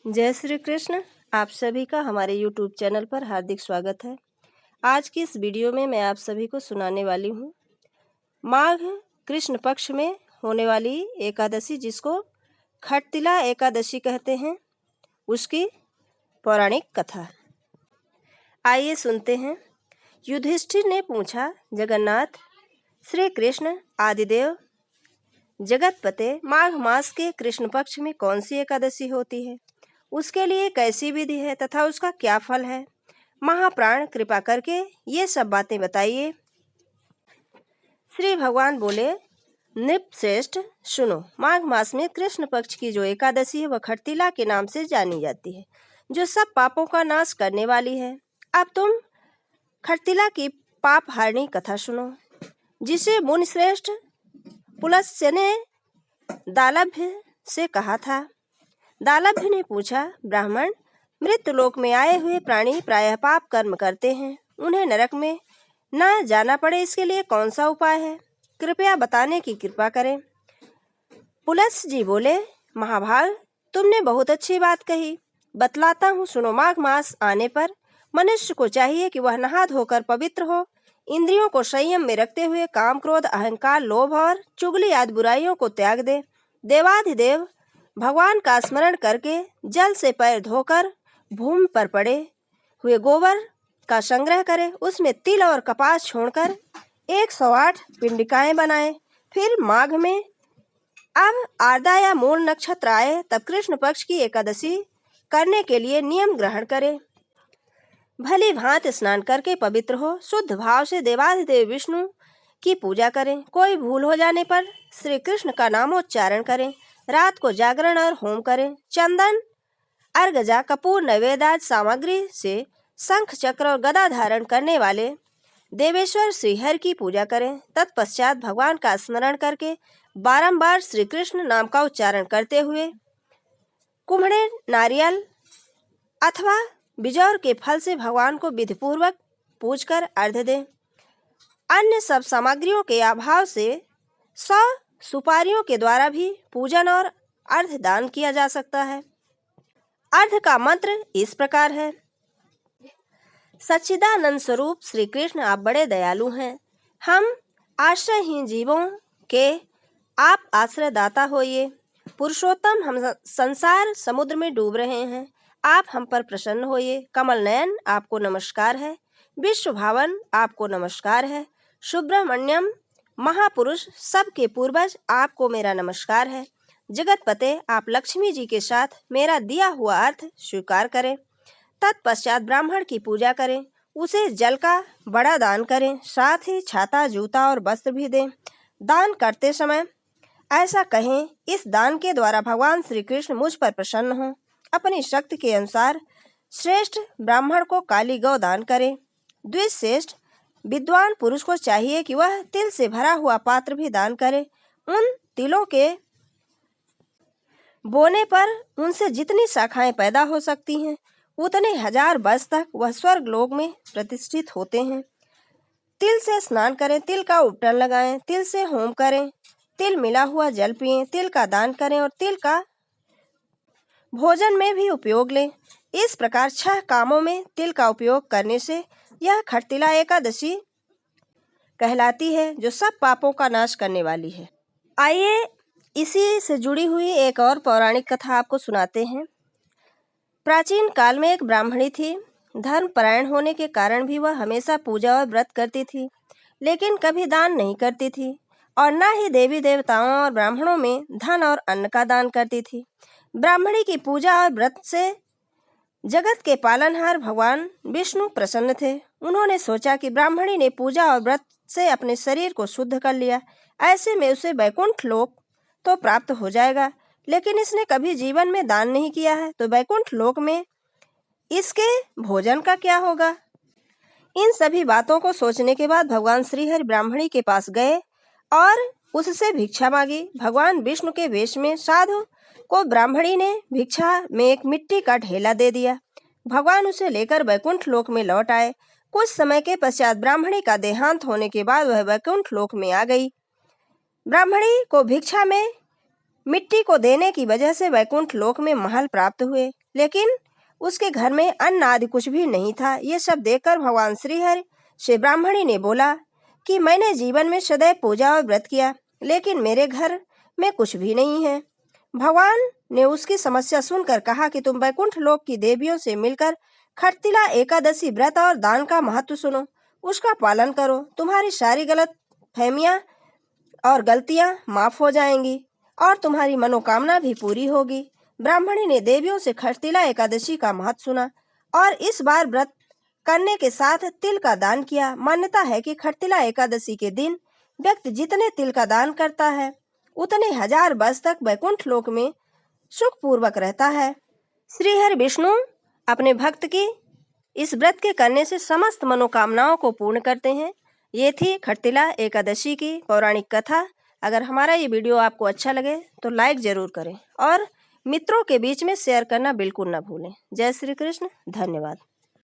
जय श्री कृष्ण। आप सभी का हमारे YouTube चैनल पर हार्दिक स्वागत है। आज की इस वीडियो में मैं आप सभी को सुनाने वाली हूँ माघ कृष्ण पक्ष में होने वाली एकादशी, जिसको खटतिला एकादशी कहते हैं, उसकी पौराणिक कथा। आइए सुनते हैं। युधिष्ठिर ने पूछा, जगन्नाथ, श्री कृष्ण आदिदेव जगतपते, माघ मास के कृष्ण पक्ष में कौन सी एकादशी होती है? उसके लिए कैसी विधि है तथा उसका क्या फल है? महाप्राण, कृपा करके ये सब बातें बताइए। श्री भगवान बोले, नृपश्रेष्ठ, सुनो। माघ मास में कृष्ण पक्ष की जो एकादशी है वह खटतिला के नाम से जानी जाती है, जो सब पापों का नाश करने वाली है। अब तुम खटतिला की पाप हारिणी कथा सुनो, जिसे मुनिश्रेष्ठ पुलस्त्य ने दालभ्य से कहा था। दालभ्य ने पूछा, ब्राह्मण, मृत्यु लोक में आए हुए प्राणी प्रायः पाप कर्म करते हैं, उन्हें नरक में न जाना पड़े, इसके लिए कौन सा उपाय है? कृपया बताने की कृपा करें। पुलस्त्य जी बोले, महाभाग, तुमने बहुत अच्छी बात कही, बतलाता हूँ, सुनो। माघ मास आने पर मनुष्य को चाहिए कि वह नहा धोकर पवित्र हो, इंद्रियों को संयम में रखते हुए काम, क्रोध, अहंकार, लोभ और चुगली आदि बुराइयों को त्याग दे। देवाधिदेव भगवान का स्मरण करके जल से पैर धोकर भूमि पर पड़े हुए गोबर का संग्रह करे, उसमें तिल और कपास छोड़कर 108 पिंडिकाएं बनाए। फिर माघ में अब आर्द्रा या मूल नक्षत्र आए तब कृष्ण पक्ष की एकादशी करने के लिए नियम ग्रहण करे। भली भांति स्नान करके पवित्र हो, शुद्ध भाव से देवाधिदेव विष्णु की पूजा करें। कोई भूल हो जाने पर श्री कृष्ण का नामोच्चारण करें। रात को जागरण और होम करें। चंदन, अर्गजा, कपूर, नैवेद्य सामग्री से शंख, चक्र और गदा धारण करने वाले देवेश्वर श्रीहरि की पूजा करें। तत्पश्चात भगवान का स्मरण करके बारंबार श्री कृष्ण नाम का उच्चारण करते हुए कुम्हड़े, नारियल अथवा बिजौर के फल से भगवान को विधिपूर्वक पूजकर अर्घ्य दें। अन्य सब सामग्रियों के अभाव से 100 सुपारियों के द्वारा भी पूजन और अर्घ्य दान किया जा सकता है। अर्घ्य का मंत्र इस प्रकार है, सच्चिदानंद स्वरूप श्री कृष्ण, आप बड़े दयालु हैं। हम आश्रयहीन जीवों के आप आश्रयदाता होइए। पुरुषोत्तम, हम संसार समुद्र में डूब रहे हैं, आप हम पर प्रसन्न होइए। कमल नयन, आपको नमस्कार है। विश्व भावन, आपको नमस्कार है। सुब्रमण्यम, महापुरुष, सबके पूर्वज, आपको मेरा नमस्कार है। जगतपते, आप लक्ष्मी जी के साथ मेरा दिया हुआ अर्थ स्वीकार करें। तत्पश्चात ब्राह्मण की पूजा करें, उसे जल का बड़ा दान करें, साथ ही छाता, जूता और वस्त्र भी दें। दान करते समय ऐसा कहें, इस दान के द्वारा भगवान श्री कृष्ण मुझ पर प्रसन्न हों। अपनी शक्ति के अनुसार श्रेष्ठ ब्राह्मण को काली गौ दान करें। द्विश्रेष्ठ विद्वान पुरुष को चाहिए कि वह तिल से भरा हुआ पात्र भी दान करे। उन तिलों के बोने पर उनसे जितनी शाखाएं पैदा हो सकती हैं, उतने 1000 वर्ष तक वह स्वर्ग लोक में प्रतिष्ठित होते हैं। तिल से स्नान करें, तिल का उपटन लगाएं, तिल से होम करें, तिल मिला हुआ जल पिएं, तिल का दान करें और तिल का भोजन में भी उपयोग लें। इस प्रकार 6 कामों में तिल का उपयोग करने से यह खटतिला एकादशी कहलाती है, जो सब पापों का नाश करने वाली है। आइए इसी से जुड़ी हुई एक और पौराणिक कथा आपको सुनाते हैं। प्राचीन काल में एक ब्राह्मणी थी। धर्मपरायण होने के कारण भी वह हमेशा पूजा और व्रत करती थी, लेकिन कभी दान नहीं करती थी और न ही देवी देवताओं और ब्राह्मणों में धन और अन्न का दान करती थी। ब्राह्मणी की पूजा और व्रत से जगत के पालनहार भगवान विष्णु प्रसन्न थे। उन्होंने सोचा कि ब्राह्मणी ने पूजा और व्रत से अपने शरीर को शुद्ध कर लिया, ऐसे में उसे वैकुंठ लोक तो प्राप्त हो जाएगा, लेकिन इसने कभी जीवन में दान नहीं किया है, तो वैकुंठ लोक में इसके भोजन का क्या होगा? इन सभी बातों को सोचने के बाद भगवान श्रीहरि ब्राह्मणी के पास गए और उससे भिक्षा मांगी। भगवान विष्णु के वेश में साधु को ब्राह्मणी ने भिक्षा में एक मिट्टी का ढेला दे दिया। भगवान उसे लेकर वैकुंठ लोक में लौट आए। कुछ समय के पश्चात ब्राह्मणी का देहांत होने के बाद वह वैकुंठ लोक में आ गई। ब्राह्मणी को भिक्षा में मिट्टी को देने की वजह से वैकुंठ लोक में महल प्राप्त हुए, लेकिन उसके घर में अन्न आदि कुछ भी नहीं था। ये सब देखकर भगवान श्रीहरि से ब्राह्मणी ने बोला कि मैंने जीवन में सदैव पूजा और व्रत किया, लेकिन मेरे घर में कुछ भी नहीं है। भगवान ने उसकी समस्या सुनकर कहा कि तुम वैकुंठ लोक की देवियों से मिलकर खटतिला एकादशी व्रत और दान का महत्व सुनो, उसका पालन करो। तुम्हारी सारी गलत फहमियां और गलतियां माफ हो जाएंगी और तुम्हारी मनोकामना भी पूरी होगी। ब्राह्मणी ने देवियों से खटतिला एकादशी का महत्व सुना और इस बार व्रत करने के साथ तिल का दान किया। मान्यता है कि खटतिला एकादशी के दिन व्यक्ति जितने तिल का दान करता है उतने 1000 वर्ष तक वैकुंठ लोक में सुखपूर्वक रहता है। श्री हरि विष्णु अपने भक्त की इस व्रत के करने से समस्त मनोकामनाओं को पूर्ण करते हैं। ये थी खटतिला एकादशी की पौराणिक कथा। अगर हमारा ये वीडियो आपको अच्छा लगे तो लाइक जरूर करें और मित्रों के बीच में शेयर करना बिल्कुल ना भूलें। जय श्री कृष्ण। धन्यवाद।